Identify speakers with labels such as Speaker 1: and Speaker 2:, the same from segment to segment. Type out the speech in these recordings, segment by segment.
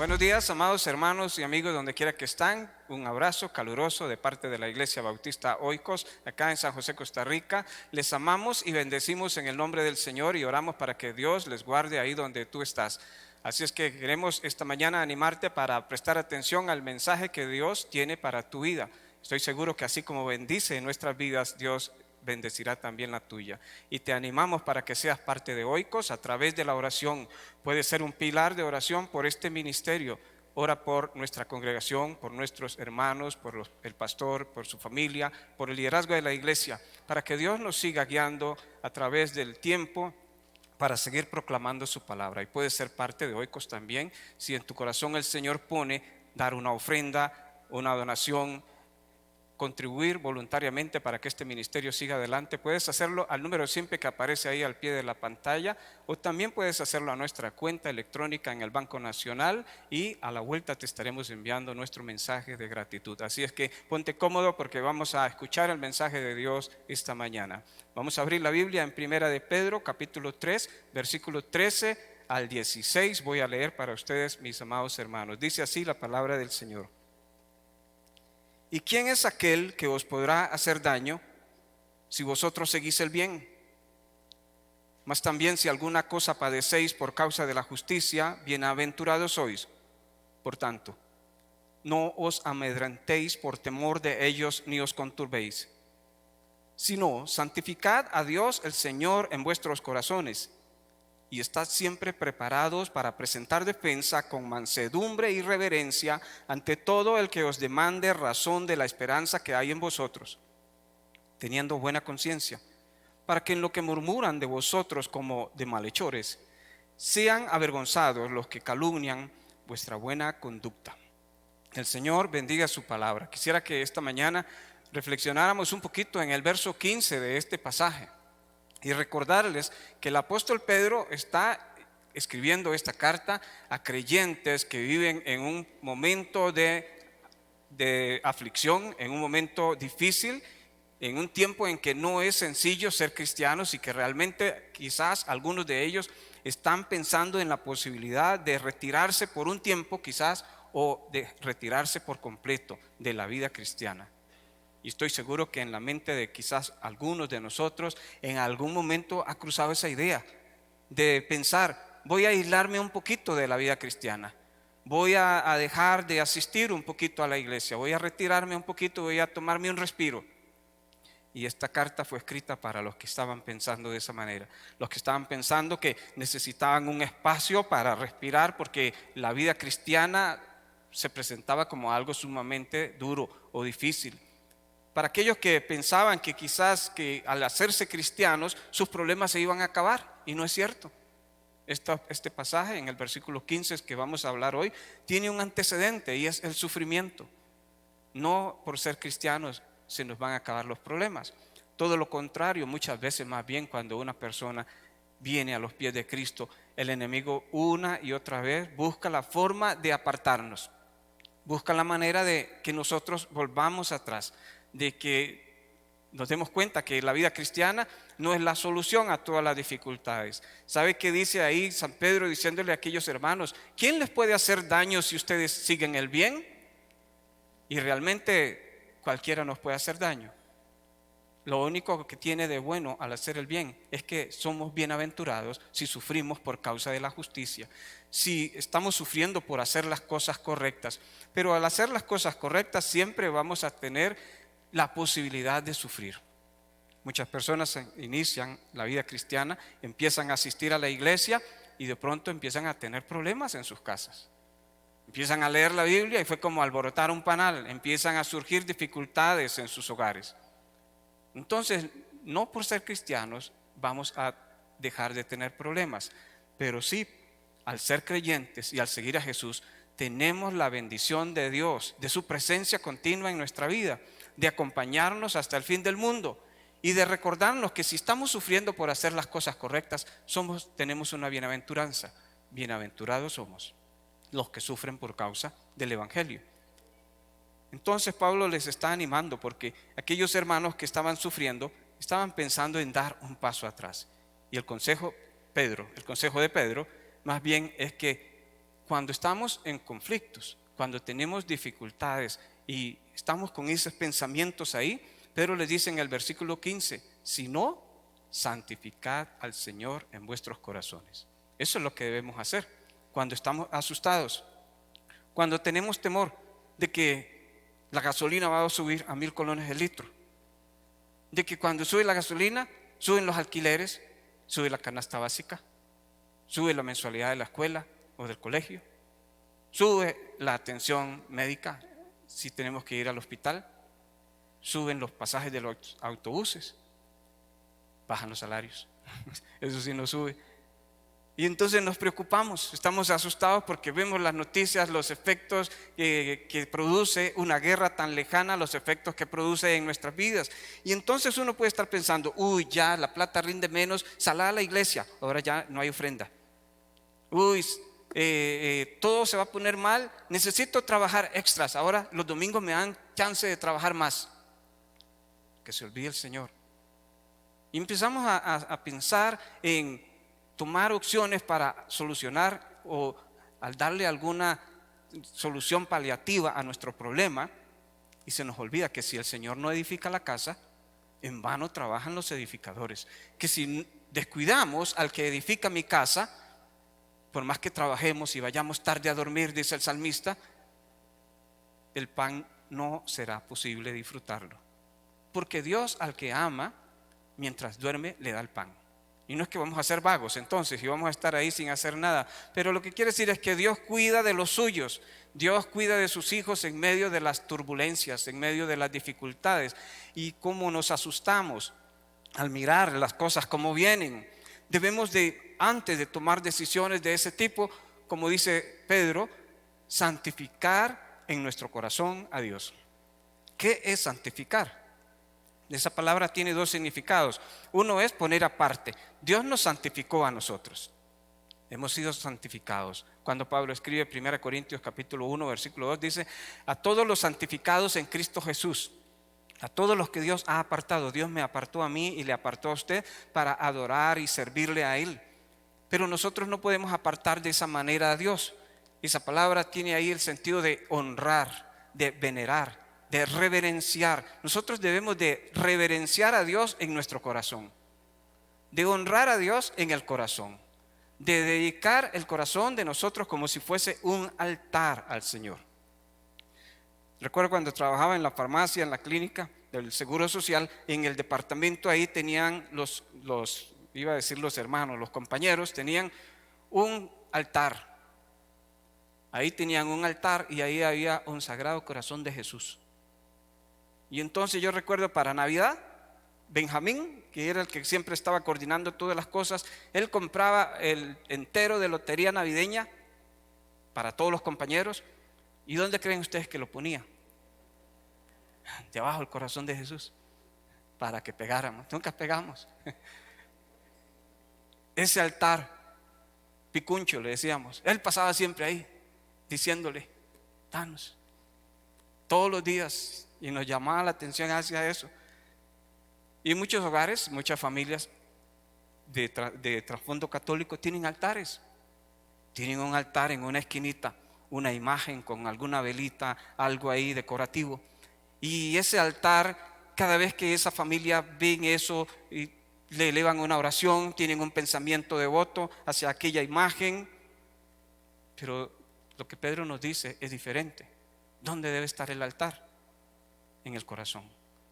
Speaker 1: Buenos días, amados hermanos y amigos donde quiera que están. Un abrazo caluroso de parte de la Iglesia Bautista Oikos, acá en San José, Costa Rica. Les amamos y bendecimos en el nombre del Señor y oramos para que Dios les guarde ahí donde tú estás. Así es que queremos esta mañana animarte para prestar atención al mensaje que Dios tiene para tu vida. Estoy seguro que así como bendice en nuestras vidas, Dios bendecirá también la tuya. Y te animamos para que seas parte de Oikos a través de la oración. Puedes ser un pilar de oración por este ministerio. Ora por nuestra congregación, por nuestros hermanos, por el pastor, por su familia, por el liderazgo de la iglesia, para que Dios nos siga guiando a través del tiempo para seguir proclamando su palabra. Y puedes ser parte de Oikos también, si en tu corazón el Señor pone dar una ofrenda, una donación, contribuir voluntariamente para que este ministerio siga adelante. Puedes hacerlo al número simple que aparece ahí al pie de la pantalla, o también puedes hacerlo a nuestra cuenta electrónica en el Banco Nacional, y a la vuelta te estaremos enviando nuestro mensaje de gratitud. Así es que ponte cómodo porque vamos a escuchar el mensaje de Dios esta mañana. Vamos a abrir la Biblia en Primera de Pedro, capítulo 3, versículo 13 al 16. Voy a leer para ustedes, mis amados hermanos. Dice así la palabra del Señor. ¿Y quién es aquel que os podrá hacer daño si vosotros seguís el bien? Mas también si alguna cosa padecéis por causa de la justicia, bienaventurados sois. Por tanto, no os amedrentéis por temor de ellos, ni os conturbéis, sino santificad a Dios el Señor en vuestros corazones, y estad siempre preparados para presentar defensa con mansedumbre y reverencia ante todo el que os demande razón de la esperanza que hay en vosotros, teniendo buena conciencia, para que en lo que murmuran de vosotros como de malhechores, sean avergonzados los que calumnian vuestra buena conducta. El Señor bendiga su palabra. Quisiera que esta mañana reflexionáramos un poquito en el verso 15 de este pasaje. Y recordarles que el apóstol Pedro está escribiendo esta carta a creyentes que viven en un momento de aflicción, en un momento difícil, en un tiempo en que no es sencillo ser cristianos, y que realmente quizás algunos de ellos están pensando en la posibilidad de retirarse por un tiempo quizás, o de retirarse por completo de la vida cristiana. Y estoy seguro que en la mente de quizás algunos de nosotros en algún momento ha cruzado esa idea de pensar: voy a aislarme un poquito de la vida cristiana, voy a dejar de asistir un poquito a la iglesia, voy a retirarme un poquito, voy a tomarme un respiro. Y esta carta fue escrita para los que estaban pensando de esa manera, los que estaban pensando que necesitaban un espacio para respirar porque la vida cristiana se presentaba como algo sumamente duro o difícil. Para aquellos que pensaban que quizás que al hacerse cristianos sus problemas se iban a acabar, y no es cierto. Este pasaje en el versículo 15 que vamos a hablar hoy tiene un antecedente, y es el sufrimiento. No por ser cristianos se nos van a acabar los problemas. Todo lo contrario, muchas veces más bien cuando una persona viene a los pies de Cristo, el enemigo una y otra vez busca la forma de apartarnos, busca la manera de que nosotros volvamos atrás, de que nos demos cuenta que la vida cristiana no es la solución a todas las dificultades. ¿Sabe qué dice ahí San Pedro diciéndole a aquellos hermanos? ¿Quién les puede hacer daño si ustedes siguen el bien? Y realmente cualquiera nos puede hacer daño. Lo único que tiene de bueno al hacer el bien es que somos bienaventurados si sufrimos por causa de la justicia, si estamos sufriendo por hacer las cosas correctas. Pero al hacer las cosas correctas siempre vamos a tener la posibilidad de sufrir. Muchas personas inician la vida cristiana, empiezan a asistir a la iglesia y de pronto empiezan a tener problemas en sus casas. Empiezan a leer la Biblia y fue como alborotar un panal, empiezan a surgir dificultades en sus hogares. Entonces, no por ser cristianos vamos a dejar de tener problemas, pero sí, al ser creyentes y al seguir a Jesús, tenemos la bendición de Dios, de su presencia continua en nuestra vida, de acompañarnos hasta el fin del mundo y de recordarnos que si estamos sufriendo por hacer las cosas correctas, tenemos una bienaventuranza. Bienaventurados somos los que sufren por causa del Evangelio. Entonces Pablo les está animando porque aquellos hermanos que estaban sufriendo estaban pensando en dar un paso atrás. Y el consejo de Pedro más bien es que cuando estamos en conflictos, cuando tenemos dificultades y estamos con esos pensamientos ahí, Pedro les dice en el versículo 15, si no, santificad al Señor en vuestros corazones. Eso es lo que debemos hacer cuando estamos asustados, cuando tenemos temor de que la gasolina va a subir a 1,000 colones el litro, de que cuando sube la gasolina, suben los alquileres, sube la canasta básica, sube la mensualidad de la escuela o del colegio, sube la atención médica si tenemos que ir al hospital, suben los pasajes de los autobuses, bajan los salarios, eso sí no sube. Y entonces nos preocupamos, estamos asustados porque vemos las noticias, los efectos que produce una guerra tan lejana, los efectos que produce en nuestras vidas. Y entonces uno puede estar pensando, uy, ya la plata rinde menos, salá a la iglesia, ahora ya no hay ofrenda. Uy, todo se va a poner mal, necesito trabajar extras, ahora los domingos me dan chance de trabajar más. Que se olvide el Señor. Y empezamos a pensar en tomar opciones para solucionar o al darle alguna solución paliativa a nuestro problema, y se nos olvida que si el Señor no edifica la casa, en vano trabajan los edificadores. Que si descuidamos al que edifica mi casa, por más que trabajemos y vayamos tarde a dormir, dice el salmista, el pan no será posible disfrutarlo. Porque Dios al que ama, mientras duerme, le da el pan. Y no es que vamos a ser vagos entonces y vamos a estar ahí sin hacer nada, pero lo que quiere decir es que Dios cuida de los suyos, Dios cuida de sus hijos en medio de las turbulencias, en medio de las dificultades. Y cómo nos asustamos al mirar las cosas como vienen. Debemos de, antes de tomar decisiones de ese tipo, como dice Pedro, santificar en nuestro corazón a Dios. ¿Qué es santificar? Esa palabra tiene dos significados. Uno es poner aparte. Dios nos santificó a nosotros. Hemos sido santificados. Cuando Pablo escribe 1 Corintios capítulo 1 versículo 2 dice, a todos los santificados en Cristo Jesús, a todos los que Dios ha apartado. Dios me apartó a mí y le apartó a usted para adorar y servirle a Él. Pero nosotros no podemos apartar de esa manera a Dios. Esa palabra tiene ahí el sentido de honrar, de venerar, de reverenciar. Nosotros debemos de reverenciar a Dios en nuestro corazón, de honrar a Dios en el corazón, de dedicar el corazón de nosotros como si fuese un altar al Señor. Recuerdo cuando trabajaba en la farmacia, en la clínica del Seguro Social, en el departamento ahí tenían iba a decir los hermanos, los compañeros, tenían un altar. Ahí tenían un altar y ahí había un Sagrado Corazón de Jesús. Y entonces yo recuerdo para Navidad, Benjamín, que era el que siempre estaba coordinando todas las cosas, él compraba el entero de lotería navideña para todos los compañeros. ¿Y dónde creen ustedes que lo ponía? Debajo del corazón de Jesús, para que pegáramos. Nunca pegamos. Ese altar, Picuncho le decíamos, él pasaba siempre ahí, diciéndole, danos, todos los días. Y nos llamaba la atención hacia eso. Y en muchos hogares, muchas familias de trasfondo católico tienen altares. Tienen un altar en una esquinita, una imagen con alguna velita, algo ahí decorativo. Y ese altar, cada vez que esa familia ven eso, y le elevan una oración, tienen un pensamiento devoto hacia aquella imagen. Pero lo que Pedro nos dice es diferente. ¿Dónde debe estar el altar? En el corazón.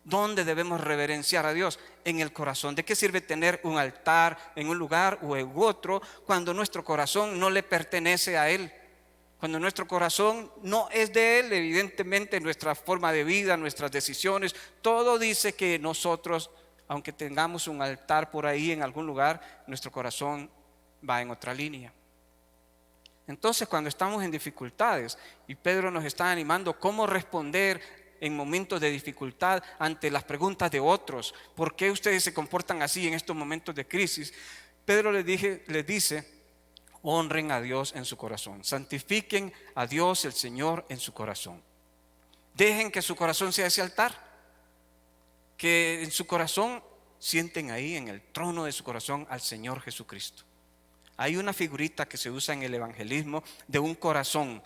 Speaker 1: ¿Dónde debemos reverenciar a Dios? En el corazón. ¿De qué sirve tener un altar en un lugar o en otro cuando nuestro corazón no le pertenece a Él? Cuando nuestro corazón no es de Él, evidentemente nuestra forma de vida, nuestras decisiones, todo dice que nosotros, aunque tengamos un altar por ahí en algún lugar, nuestro corazón va en otra línea. Entonces, cuando estamos en dificultades y Pedro nos está animando cómo responder en momentos de dificultad ante las preguntas de otros, ¿por qué ustedes se comportan así en estos momentos de crisis? Pedro les dice, honren a Dios en su corazón, santifiquen a Dios el Señor en su corazón. Dejen que su corazón sea ese altar, que en su corazón sienten ahí en el trono de su corazón al Señor Jesucristo. Hay una figurita que se usa en el evangelismo de un corazón.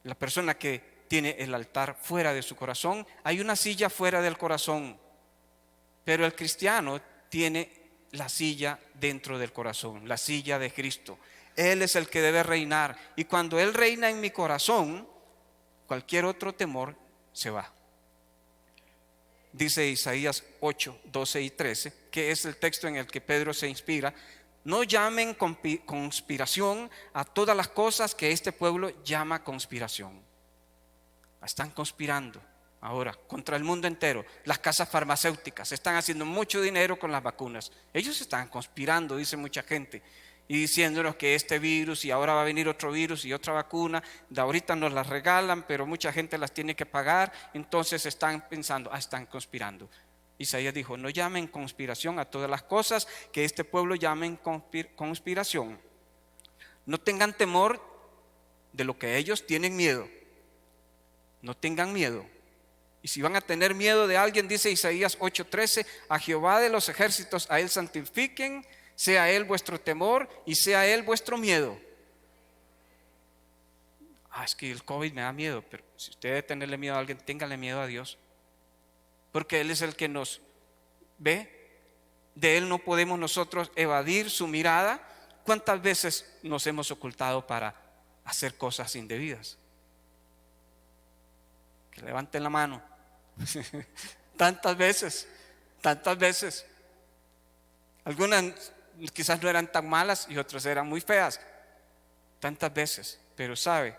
Speaker 1: La persona que tiene el altar fuera de su corazón, hay una silla fuera del corazón, pero el cristiano tiene la silla dentro del corazón, la silla de Cristo. Él es el que debe reinar, y cuando Él reina en mi corazón, cualquier otro temor se va. Dice Isaías 8, 12 y 13, que es el texto en el que Pedro se inspira: no llamen conspiración a todas las cosas que este pueblo llama conspiración. Están conspirando ahora contra el mundo entero. Las casas farmacéuticas están haciendo mucho dinero con las vacunas. Ellos están conspirando, dice mucha gente, y diciéndonos que este virus, y ahora va a venir otro virus y otra vacuna, de ahorita nos las regalan, pero mucha gente las tiene que pagar. Entonces están pensando, están conspirando. Isaías dijo: no llamen conspiración a todas las cosas que este pueblo llamen conspiración. No tengan temor de lo que ellos tienen miedo. No tengan miedo. Y si van a tener miedo de alguien, dice Isaías 8:13, a Jehová de los ejércitos, a Él santifiquen, sea Él vuestro temor y sea Él vuestro miedo. Es que el COVID me da miedo, pero si usted debe tenerle miedo a alguien, téngale miedo a Dios, porque Él es el que nos ve. De Él no podemos nosotros evadir su mirada. ¿Cuántas veces nos hemos ocultado para hacer cosas indebidas? Que levanten la mano. Tantas veces. Algunas quizás no eran tan malas y otras eran muy feas. Tantas veces, pero sabe,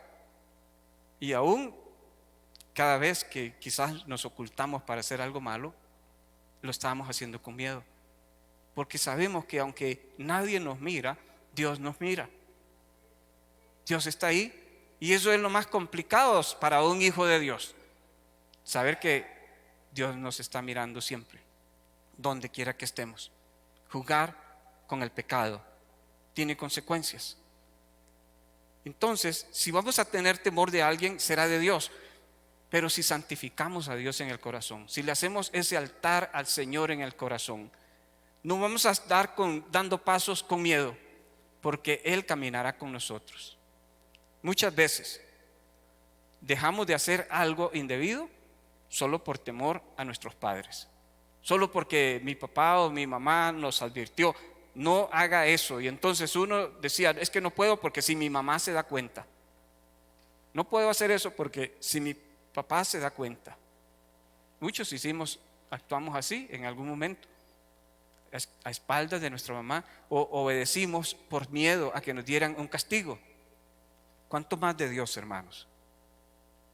Speaker 1: y aún cada vez que quizás nos ocultamos para hacer algo malo, lo estábamos haciendo con miedo, porque sabemos que aunque nadie nos mira, Dios nos mira. Dios está ahí, y eso es lo más complicado para un hijo de Dios, saber que Dios nos está mirando siempre, donde quiera que estemos. Jugar con el pecado tiene consecuencias. Entonces, si vamos a tener temor de alguien, será de Dios. Pero si santificamos a Dios en el corazón, si le hacemos ese altar al Señor en el corazón, no vamos a estar dando pasos con miedo, porque Él caminará con nosotros. Muchas veces dejamos de hacer algo indebido solo por temor a nuestros padres, solo porque mi papá o mi mamá nos advirtió: no haga eso. Y entonces uno decía: es que no puedo porque si mi mamá se da cuenta. No puedo hacer eso porque si mi papá se da cuenta. Muchos actuamos así en algún momento, a espaldas de nuestra mamá, o obedecimos por miedo a que nos dieran un castigo. ¿Cuánto más de Dios, hermanos?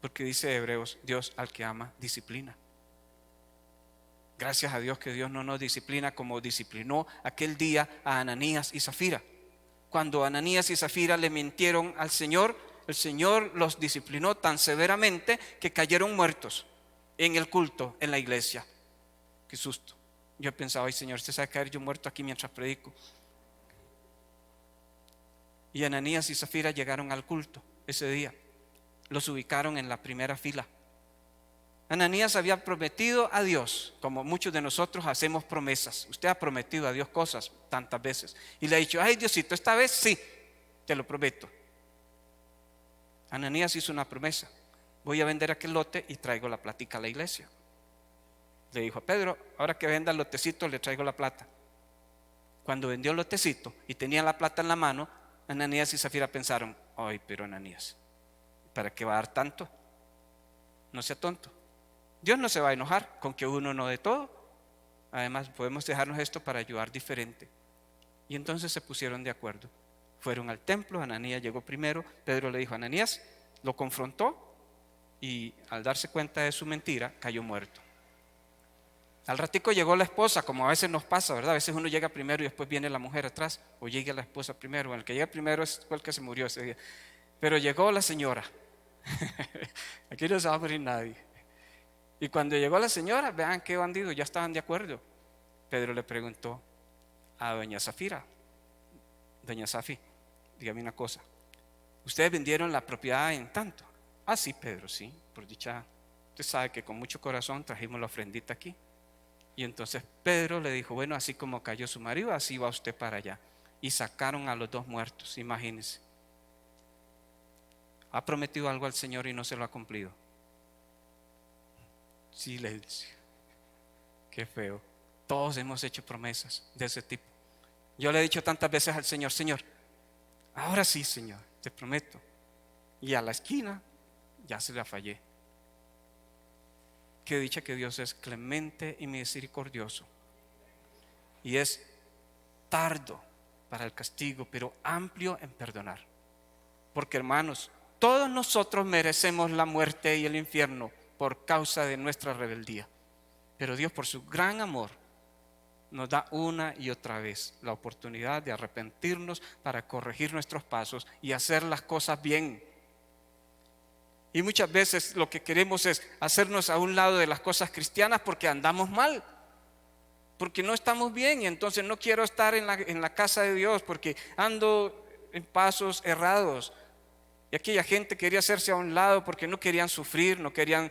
Speaker 1: Porque dice Hebreos: Dios al que ama disciplina. Gracias a Dios que Dios no nos disciplina como disciplinó aquel día a Ananías y Zafira. Cuando Ananías y Zafira le mintieron al Señor, el Señor los disciplinó tan severamente que cayeron muertos en el culto, en la iglesia. Qué susto. Yo he pensado: ay Señor, usted sabe caer yo muerto aquí mientras predico. Y Ananías y Zafira llegaron al culto ese día. Los ubicaron en la primera fila. Ananías había prometido a Dios, como muchos de nosotros hacemos promesas. Usted ha prometido a Dios cosas tantas veces y le ha dicho: ay Diosito, esta vez sí, te lo prometo. Ananías hizo una promesa: voy a vender aquel lote y traigo la platica a la iglesia. Le dijo a Pedro: ahora que venda el lotecito le traigo la plata. Cuando vendió el lotecito y tenía la plata en la mano, Ananías y Zafira pensaron: ay, pero Ananías, ¿para qué va a dar tanto? No sea tonto. Dios no se va a enojar con que uno no dé todo. Además, podemos dejarnos esto para ayudar diferente. Y entonces se pusieron de acuerdo. Fueron al templo. Ananías llegó primero. Pedro le dijo a Ananías, lo confrontó, y al darse cuenta de su mentira, cayó muerto. Al ratico llegó la esposa, como a veces nos pasa, ¿verdad? A veces uno llega primero y después viene la mujer atrás, o llega la esposa primero. Bueno, el que llega primero fue el que se murió ese día. Pero llegó la señora. Aquí no se va a morir nadie. Y cuando llegó la señora, vean qué bandido, ya estaban de acuerdo. Pedro le preguntó a doña Zafira: doña Zafi, dígame una cosa, ¿ustedes vendieron la propiedad en tanto? Sí, Pedro, sí, por dicha, usted sabe que con mucho corazón trajimos la ofrendita aquí. Y entonces Pedro le dijo: bueno, así como cayó su marido, así va usted para allá. y sacaron a los dos muertos. Imagínense. ¿Ha prometido algo al Señor y no se lo ha cumplido? Silencio. Qué feo. Todos hemos hecho promesas de ese tipo. Yo le he dicho tantas veces al Señor: Señor, ahora sí, Señor, te prometo. Y a la esquina ya se la fallé. Qué dicha que Dios es clemente y misericordioso, y es tardo para el castigo, pero amplio en perdonar. Porque, hermanos, todos nosotros merecemos la muerte y el infierno por causa de nuestra rebeldía. Pero Dios, por su gran amor, nos da una y otra vez la oportunidad de arrepentirnos para corregir nuestros pasos y hacer las cosas bien. Y muchas veces lo que queremos es hacernos a un lado de las cosas cristianas porque andamos mal, porque no estamos bien, y entonces no quiero estar en la casa de Dios porque ando en pasos errados. Y aquella gente quería hacerse a un lado porque no querían sufrir, no querían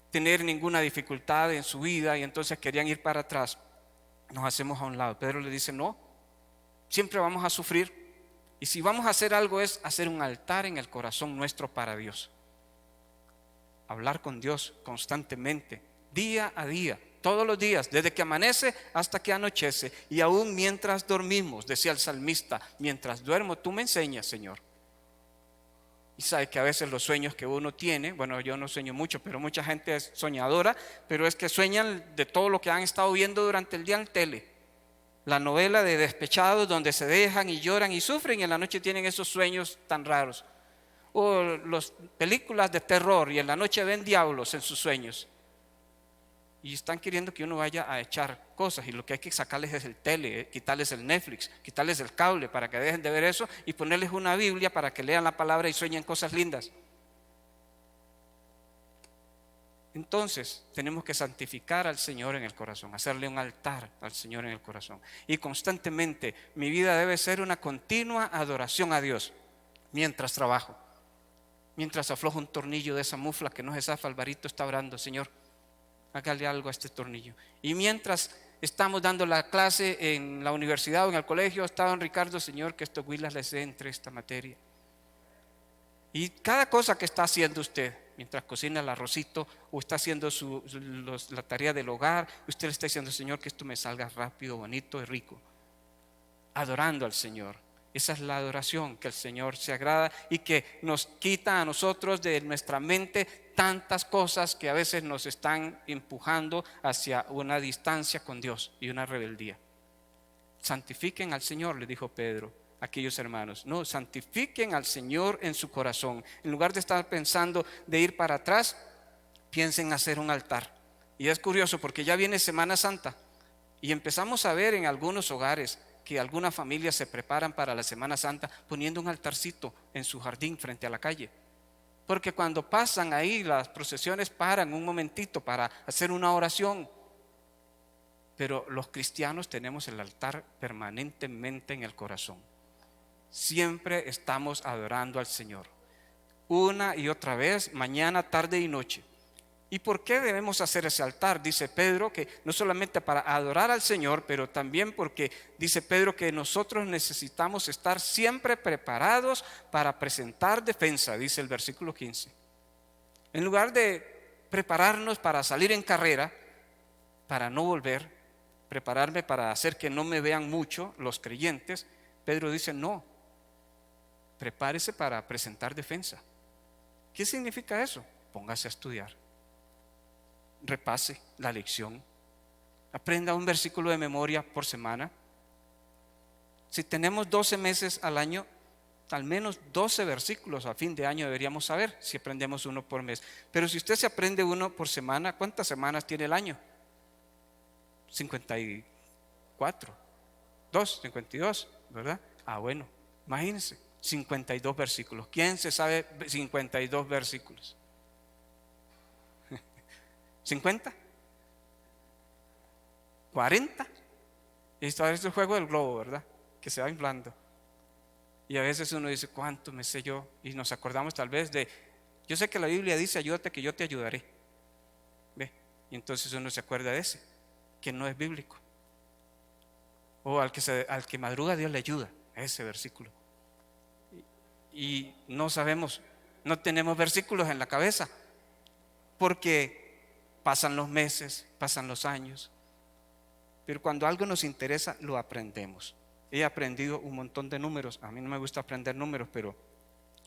Speaker 1: tener ninguna dificultad en su vida, y entonces querían ir para atrás. Nos hacemos a un lado. Pedro le dice: no, siempre vamos a sufrir, y si vamos a hacer algo es hacer un altar en el corazón nuestro para Dios. Hablar con Dios constantemente, día a día, todos los días, desde que amanece hasta que anochece, y aún mientras dormimos. Decía el salmista: mientras duermo tú me enseñas, Señor. Y sabe que a veces los sueños que uno tiene, bueno, yo no sueño mucho, pero mucha gente es soñadora, pero es que sueñan de todo lo que han estado viendo durante el día en tele. La novela de despechados donde se dejan y lloran y sufren, y en la noche tienen esos sueños tan raros. O las películas de terror, y en la noche ven diablos en sus sueños. Y están queriendo que uno vaya a echar cosas, y lo que hay que sacarles es el tele, quitarles el Netflix, quitarles el cable para que dejen de ver eso, y ponerles una Biblia para que lean la palabra y sueñen cosas lindas. Entonces tenemos que santificar al Señor en el corazón, hacerle un altar al Señor en el corazón. Y constantemente mi vida debe ser una continua adoración a Dios mientras trabajo. Mientras aflojo un tornillo de esa mufla que no se zafa, Alvarito está orando: Señor, hágale algo a este tornillo. Y mientras estamos dando la clase en la universidad o en el colegio, está don Ricardo: Señor, que estos huilas les entre esta materia. Y cada cosa que está haciendo usted, mientras cocina el arrocito o está haciendo la tarea del hogar, usted le está diciendo: Señor, que esto me salga rápido, bonito y rico. Adorando al Señor. Esa es la adoración que el Señor se agrada, y que nos quita a nosotros de nuestra mente tantas cosas que a veces nos están empujando hacia una distancia con Dios y una rebeldía. Santifiquen al Señor, le dijo Pedro a aquellos hermanos. No, santifiquen al Señor en su corazón. En lugar de estar pensando de ir para atrás, piensen hacer un altar. Y es curioso porque ya viene Semana Santa, y empezamos a ver en algunos hogares que algunas familias se preparan para la Semana Santa poniendo un altarcito en su jardín frente a la calle. Porque cuando pasan ahí las procesiones paran un momentito para hacer una oración. Pero los cristianos tenemos el altar permanentemente en el corazón. Siempre estamos adorando al Señor, una y otra vez, mañana, tarde y noche. ¿Y por qué debemos hacer ese altar? Dice Pedro que no solamente para adorar al Señor, pero también porque dice Pedro que nosotros necesitamos estar siempre preparados para presentar defensa, dice el versículo 15. En lugar de prepararnos para salir en carrera, para no volver, prepararme para hacer que no me vean mucho los creyentes, Pedro dice: no, prepárese para presentar defensa. ¿Qué significa eso? Póngase a estudiar. Repase la lección, aprenda un versículo de memoria por semana. Si tenemos 12 meses al año, al menos 12 versículos a fin de año deberíamos saber, si aprendemos uno por mes. Pero si usted se aprende uno por semana, ¿cuántas semanas tiene el año? 54, 52, ¿verdad? Bueno, imagínense, 52 versículos. ¿Quién se sabe 52 versículos? ¿50? ¿40? Esto a veces es el juego del globo, ¿verdad? Que se va inflando. Y a veces uno dice: ¿cuánto me sé yo? Y nos acordamos tal vez de: yo sé que la Biblia dice: ayúdate que yo te ayudaré. ¿Ve? Y entonces uno se acuerda de ese, que no es bíblico. O al que madruga Dios le ayuda, ese versículo. Y no sabemos, no tenemos versículos en la cabeza, porque pasan los meses, pasan los años, pero cuando algo nos interesa lo aprendemos. He aprendido un montón de números. A mí no me gusta aprender números, pero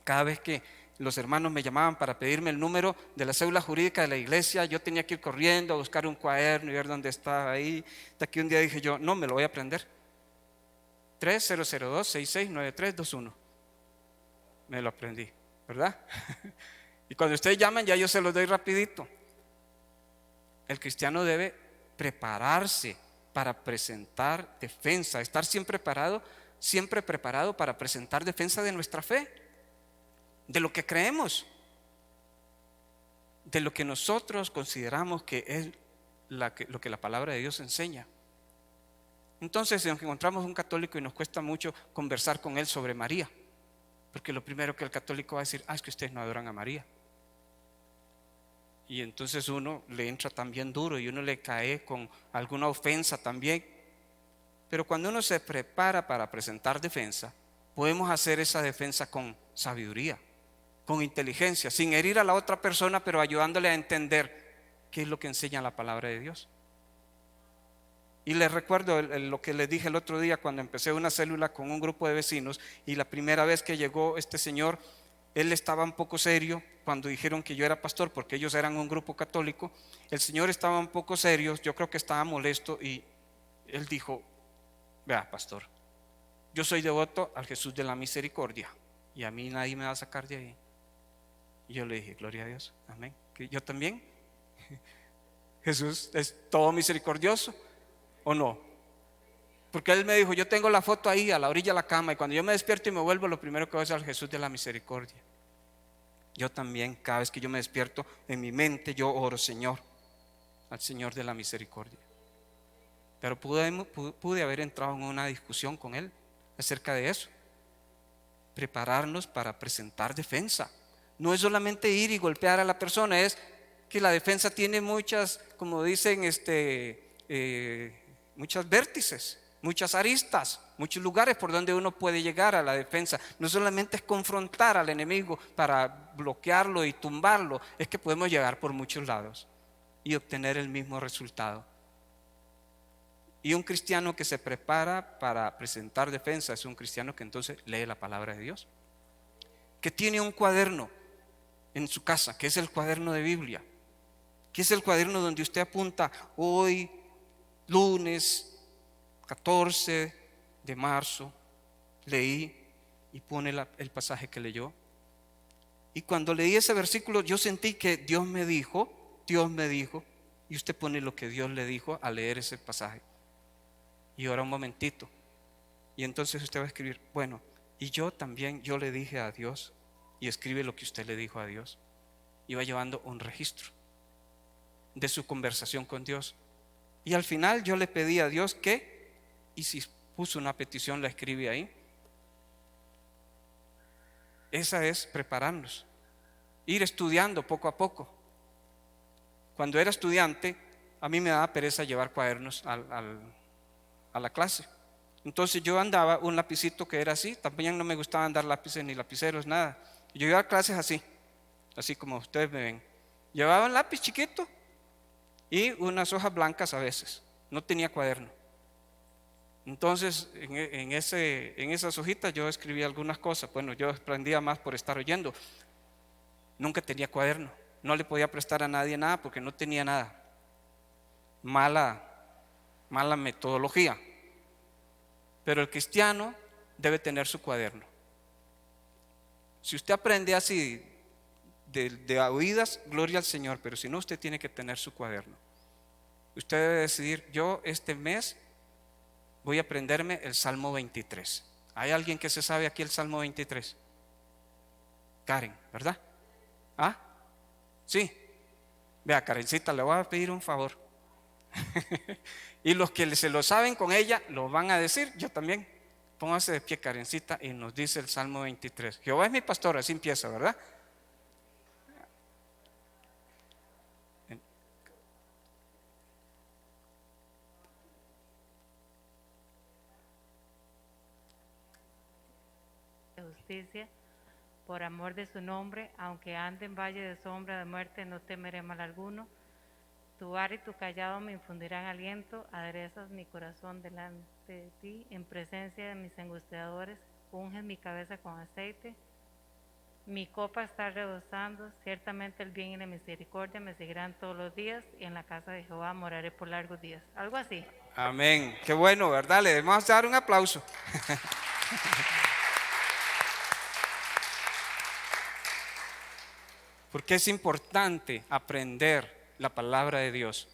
Speaker 1: cada vez que los hermanos me llamaban para pedirme el número de la cédula jurídica de la iglesia, yo tenía que ir corriendo a buscar un cuaderno y ver dónde estaba ahí. Hasta que un día dije yo, no, me lo voy a aprender. 3002-669321. Me lo aprendí, ¿verdad? Y cuando ustedes llaman, ya yo se los doy rapidito. El cristiano debe prepararse para presentar defensa, estar siempre preparado para presentar defensa de nuestra fe, de lo que creemos, de lo que nosotros consideramos que es lo que la palabra de Dios enseña. Entonces, si nos encontramos un católico y nos cuesta mucho conversar con él sobre María, porque lo primero que el católico va a decir, es que ustedes no adoran a María. Y entonces uno le entra también duro y uno le cae con alguna ofensa también. Pero cuando uno se prepara para presentar defensa, podemos hacer esa defensa con sabiduría, con inteligencia, sin herir a la otra persona, pero ayudándole a entender qué es lo que enseña la palabra de Dios. Y les recuerdo lo que les dije el otro día cuando empecé una célula con un grupo de vecinos, y la primera vez que llegó este señor, él estaba un poco serio cuando dijeron que yo era pastor, porque ellos eran un grupo católico. El señor estaba un poco serio, yo creo que estaba molesto, y él dijo, vea, pastor, yo soy devoto al Jesús de la misericordia y a mí nadie me va a sacar de ahí. Y yo le dije, gloria a Dios, amén. Que yo también. Jesús es todo misericordioso, ¿o no? Porque él me dijo, yo tengo la foto ahí a la orilla de la cama, y cuando yo me despierto y me vuelvo, lo primero que voy a es al Jesús de la misericordia. Yo también, cada vez que yo me despierto, en mi mente yo oro, Señor, al Señor de la misericordia. Pero pude haber entrado en una discusión con él acerca de eso. Prepararnos para presentar defensa. No es solamente ir y golpear a la persona, es que la defensa tiene muchas, como dicen, muchas vértices, muchas aristas, muchos lugares por donde uno puede llegar a la defensa. No solamente es confrontar al enemigo para bloquearlo y tumbarlo, es que podemos llegar por muchos lados y obtener el mismo resultado. Y un cristiano que se prepara para presentar defensa es un cristiano que entonces lee la palabra de Dios, que tiene un cuaderno en su casa, que es el cuaderno de Biblia, que es el cuaderno donde usted apunta: hoy, lunes 14 de marzo, leí, y pone el pasaje que leyó. Y cuando leí ese versículo, yo sentí que Dios me dijo, y usted pone lo que Dios le dijo al leer ese pasaje. Y ora un momentito, y entonces usted va a escribir, bueno, y yo también, yo le dije a Dios, y escribe lo que usted le dijo a Dios, y va llevando un registro de su conversación con Dios. Y al final yo le pedí a Dios que, y si puso una petición, la escribí ahí. Esa es prepararnos, ir estudiando poco a poco. Cuando era estudiante, a mí me daba pereza llevar cuadernos a la clase. Entonces yo andaba un lapicito que era así. También no me gustaba andar lápices ni lapiceros, nada. Yo iba a clases así como ustedes me ven. Llevaba un lápiz chiquito y unas hojas blancas a veces. No tenía cuaderno. Entonces en esas hojitas yo escribía algunas cosas. Bueno, yo aprendía más por estar oyendo. Nunca tenía cuaderno. No le podía prestar a nadie nada porque no tenía nada. Mala metodología. Pero el cristiano debe tener su cuaderno. Si usted aprende así de oídas, gloria al Señor, pero si no, usted tiene que tener su cuaderno. Usted debe decidir, yo este mes voy a aprenderme el Salmo 23. ¿Hay alguien que se sabe aquí el Salmo 23? Karen, ¿verdad? ¿Ah? Sí. Vea, Karencita, le voy a pedir un favor. Y los que se lo saben con ella lo van a decir, yo también. Póngase de pie, Karencita, y nos dice el Salmo 23. Jehová es mi pastor, así empieza, ¿verdad?
Speaker 2: de justicia, por amor de su nombre, aunque ande en valle de sombra de muerte, no temeré mal alguno. Tu vara y tu callado me infundirán aliento, aderezas mi corazón delante de ti, en presencia de mis angustiadores, unges mi cabeza con aceite. Mi copa está rebosando, ciertamente el bien y la misericordia me seguirán todos los días, y en la casa de Jehová moraré por largos días. Algo así.
Speaker 1: Amén. Qué bueno, ¿verdad? Le debemos dar un aplauso. Porque es importante aprender la palabra de Dios.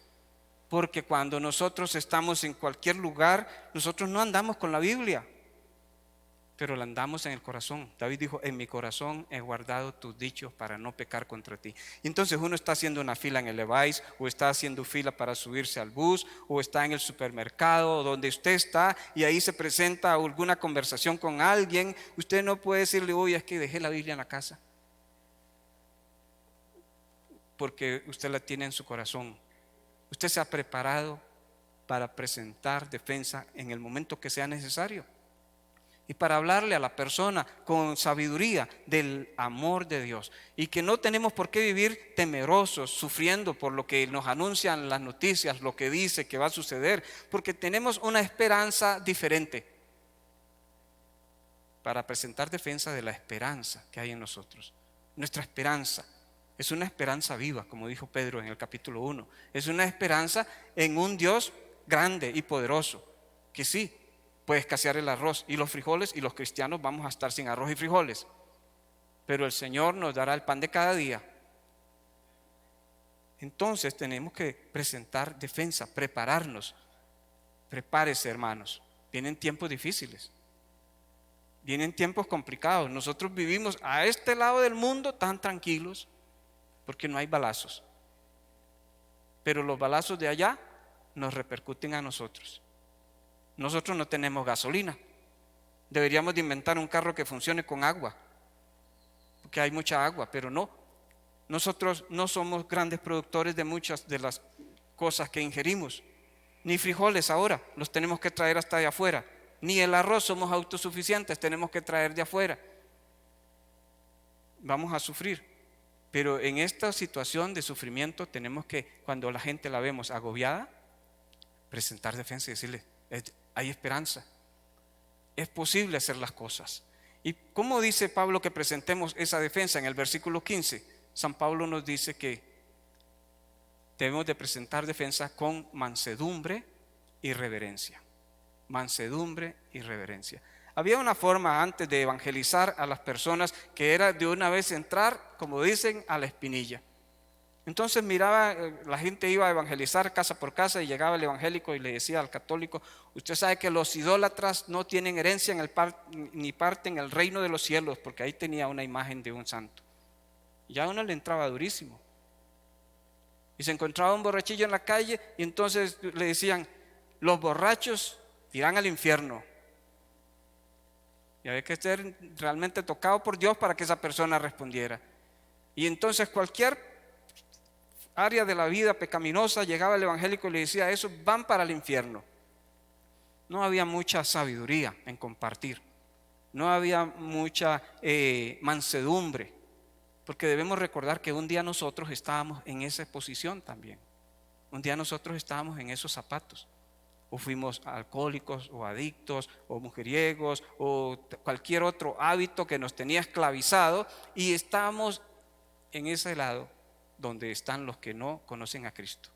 Speaker 1: Porque cuando nosotros estamos en cualquier lugar, nosotros no andamos con la Biblia, pero la andamos en el corazón. David dijo, en mi corazón he guardado tus dichos para no pecar contra ti. Y entonces uno está haciendo una fila en el Levi's, o está haciendo fila para subirse al bus, o está en el supermercado, o donde usted está, y ahí se presenta alguna conversación con alguien. Usted no puede decirle, uy, es que dejé la Biblia en la casa, porque usted la tiene en su corazón. Usted se ha preparado para presentar defensa en el momento que sea necesario, y para hablarle a la persona con sabiduría del amor de Dios, y que no tenemos por qué vivir temerosos, sufriendo por lo que nos anuncian las noticias, lo que dice que va a suceder, porque tenemos una esperanza diferente, para presentar defensa de la esperanza que hay en nosotros. Nuestra esperanza es una esperanza viva, como dijo Pedro en el capítulo 1. Es una esperanza en un Dios grande y poderoso, que sí, puede escasear el arroz y los frijoles, y los cristianos vamos a estar sin arroz y frijoles, pero el Señor nos dará el pan de cada día. Entonces tenemos que presentar defensa, prepararnos. Prepárese, hermanos, vienen tiempos difíciles, vienen tiempos complicados. Nosotros vivimos a este lado del mundo tan tranquilos, porque no hay balazos, pero los balazos de allá nos repercuten a nosotros. Nosotros no tenemos gasolina, deberíamos de inventar un carro que funcione con agua, porque hay mucha agua, pero no. Nosotros no somos grandes productores de muchas de las cosas que ingerimos, ni frijoles ahora, los tenemos que traer hasta de afuera, ni el arroz somos autosuficientes, tenemos que traer de afuera. Vamos a sufrir. Pero en esta situación de sufrimiento tenemos que, cuando la gente la vemos agobiada, presentar defensa y decirle, hay esperanza, es posible hacer las cosas. ¿Y cómo dice Pablo que presentemos esa defensa? En el versículo 15, San Pablo nos dice que debemos de presentar defensa con mansedumbre y reverencia. Mansedumbre y reverencia. Había una forma antes de evangelizar a las personas, que era de una vez entrar, como dicen, a la espinilla. Entonces miraba, la gente iba a evangelizar casa por casa, y llegaba el evangélico y le decía al católico, usted sabe que los idólatras no tienen herencia ni parte en el reino de los cielos, porque ahí tenía una imagen de un santo. Ya a uno le entraba durísimo. Y se encontraba un borrachillo en la calle, y entonces le decían, los borrachos irán al infierno. Y había que ser realmente tocado por Dios para que esa persona respondiera. Y entonces cualquier área de la vida pecaminosa, llegaba el evangélico y le decía, esos van para el infierno. No había mucha sabiduría en compartir, no había mucha mansedumbre, porque debemos recordar que un día nosotros estábamos en esa posición también. Un día nosotros estábamos en esos zapatos, o fuimos alcohólicos, o adictos, o mujeriegos, o cualquier otro hábito que nos tenía esclavizado, y estábamos en ese lado donde están los que no conocen a Cristo.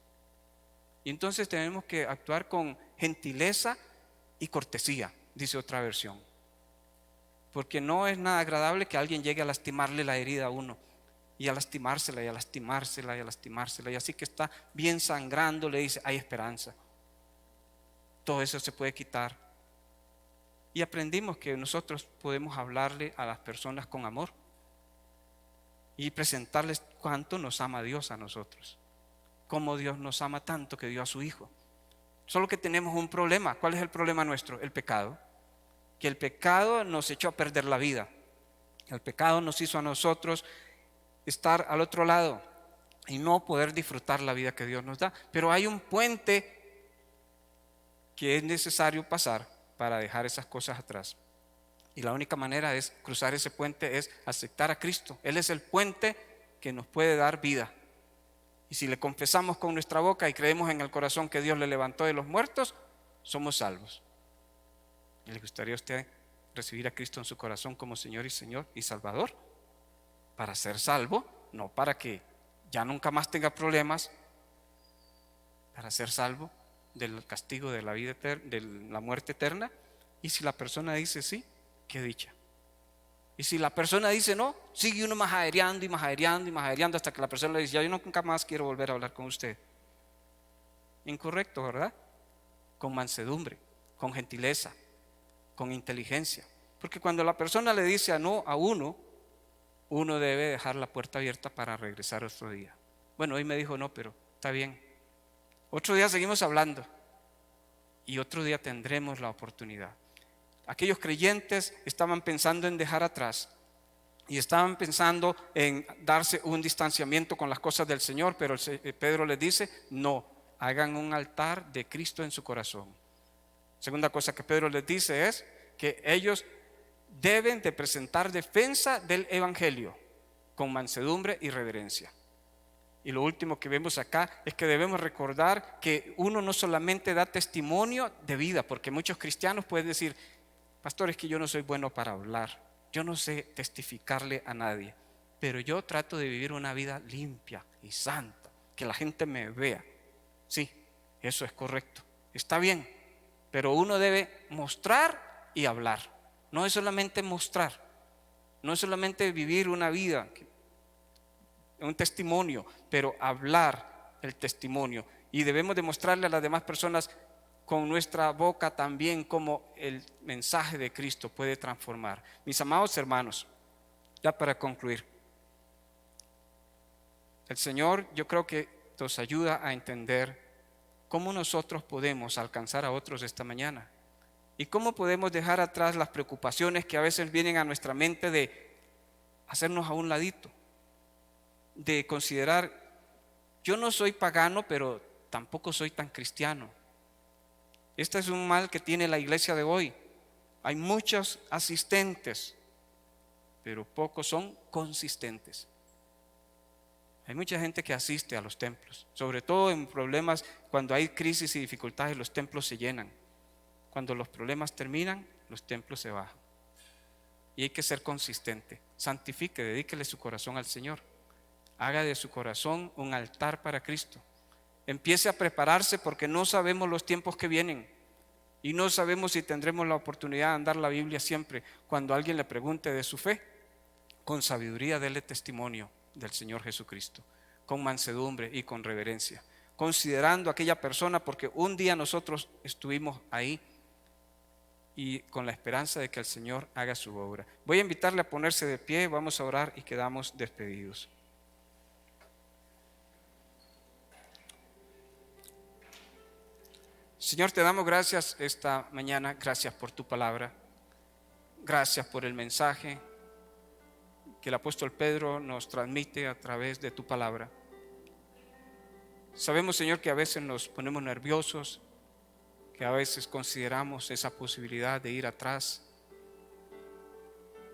Speaker 1: Y entonces tenemos que actuar con gentileza y cortesía, dice otra versión, porque no es nada agradable que alguien llegue a lastimarle la herida a uno, y a lastimársela, y a lastimársela, y a lastimársela, y así que está bien sangrando, le dice, hay esperanza. Todo eso se puede quitar. Y aprendimos que nosotros podemos hablarle a las personas con amor y presentarles cuánto nos ama Dios a nosotros, cómo Dios nos ama tanto que dio a su Hijo. Solo que tenemos un problema. ¿Cuál es el problema nuestro? El pecado. Que el pecado nos echó a perder la vida. El pecado nos hizo a nosotros estar al otro lado y no poder disfrutar la vida que Dios nos da. Pero hay un puente que es necesario pasar para dejar esas cosas atrás. Y la única manera es cruzar ese puente, es aceptar a Cristo. Él es el puente que nos puede dar vida. Y si le confesamos con nuestra boca y creemos en el corazón que Dios le levantó de los muertos, somos salvos. ¿Y le gustaría a usted recibir a Cristo en su corazón como Señor y Salvador? Para ser salvo, no para que ya nunca más tenga problemas, para ser salvo del castigo de la vida eterna, de la muerte eterna. Y si la persona dice sí, qué dicha. Y si la persona dice no, sigue uno majadereando y majadereando y majadereando hasta que la persona le dice, ya yo nunca más quiero volver a hablar con usted. Incorrecto, ¿verdad? Con mansedumbre, con gentileza, con inteligencia. Porque cuando la persona le dice a no a uno debe dejar la puerta abierta para regresar otro día. Bueno, hoy me dijo no, pero está bien. Otro día seguimos hablando y otro día tendremos la oportunidad. Aquellos creyentes estaban pensando en dejar atrás y estaban pensando en darse un distanciamiento con las cosas del Señor, pero Pedro les dice, no, hagan un altar de Cristo en su corazón. Segunda cosa que Pedro les dice es que ellos deben de presentar defensa del evangelio con mansedumbre y reverencia. Y lo último que vemos acá es que debemos recordar que uno no solamente da testimonio de vida, porque muchos cristianos pueden decir, pastor, es que yo no soy bueno para hablar, yo no sé testificarle a nadie, pero yo trato de vivir una vida limpia y santa, que la gente me vea. Sí, eso es correcto, está bien, pero uno debe mostrar y hablar. No es solamente mostrar, no es solamente vivir una vida, un testimonio, pero hablar el testimonio. Y debemos demostrarle a las demás personas con nuestra boca también cómo el mensaje de Cristo puede transformar. Mis amados hermanos, ya para concluir, el Señor yo creo que nos ayuda a entender cómo nosotros podemos alcanzar a otros esta mañana y cómo podemos dejar atrás las preocupaciones que a veces vienen a nuestra mente de hacernos a un ladito, de considerar, yo no soy pagano, pero tampoco soy tan cristiano. Este es un mal que tiene la iglesia de hoy. Hay muchos asistentes, pero pocos son consistentes. Hay mucha gente que asiste a los templos, sobre todo en problemas, cuando hay crisis y dificultades, los templos se llenan. Cuando los problemas terminan, los templos se bajan. Y hay que ser consistente. Santifique, dedíquele su corazón al Señor. Haga de su corazón un altar para Cristo. Empiece a prepararse porque no sabemos los tiempos que vienen y no sabemos si tendremos la oportunidad de andar la Biblia siempre. Cuando alguien le pregunte de su fe, con sabiduría dele testimonio del Señor Jesucristo, con mansedumbre y con reverencia, considerando a aquella persona, porque un día nosotros estuvimos ahí y con la esperanza de que el Señor haga su obra. Voy a invitarle a ponerse de pie, vamos a orar y quedamos despedidos. Señor, te damos gracias esta mañana, gracias por tu palabra, gracias por el mensaje que el apóstol Pedro nos transmite a través de tu palabra. Sabemos, Señor, que a veces nos ponemos nerviosos, que a veces consideramos esa posibilidad de ir atrás,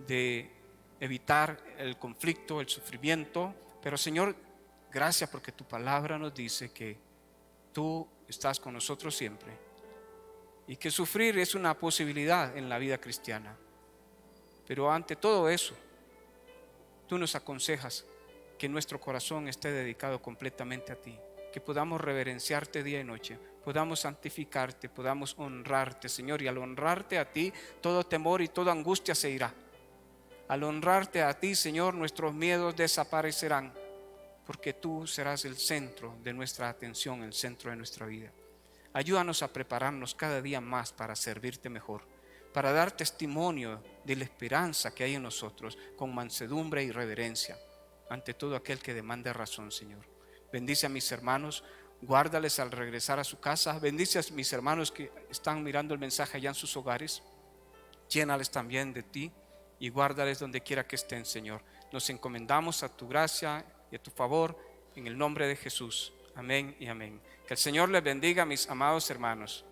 Speaker 1: de evitar el conflicto, el sufrimiento, pero Señor, gracias porque tu palabra nos dice que tú estás con nosotros siempre y que sufrir es una posibilidad en la vida cristiana. Pero ante todo eso, tú nos aconsejas que nuestro corazón esté dedicado completamente a ti, que podamos reverenciarte día y noche, podamos santificarte, podamos honrarte, Señor, y al honrarte a ti, todo temor y toda angustia se irá. Al honrarte a ti, Señor, nuestros miedos desaparecerán, porque tú serás el centro de nuestra atención, el centro de nuestra vida. Ayúdanos a prepararnos cada día más para servirte mejor, para dar testimonio de la esperanza que hay en nosotros, con mansedumbre y reverencia, ante todo aquel que demande razón, Señor. Bendice a mis hermanos, guárdales al regresar a su casa, bendice a mis hermanos que están mirando el mensaje allá en sus hogares, llénales también de ti y guárdales donde quiera que estén, Señor. Nos encomendamos a tu gracia y a tu favor en el nombre de Jesús. Amén y amén. Que el Señor les bendiga, mis amados hermanos.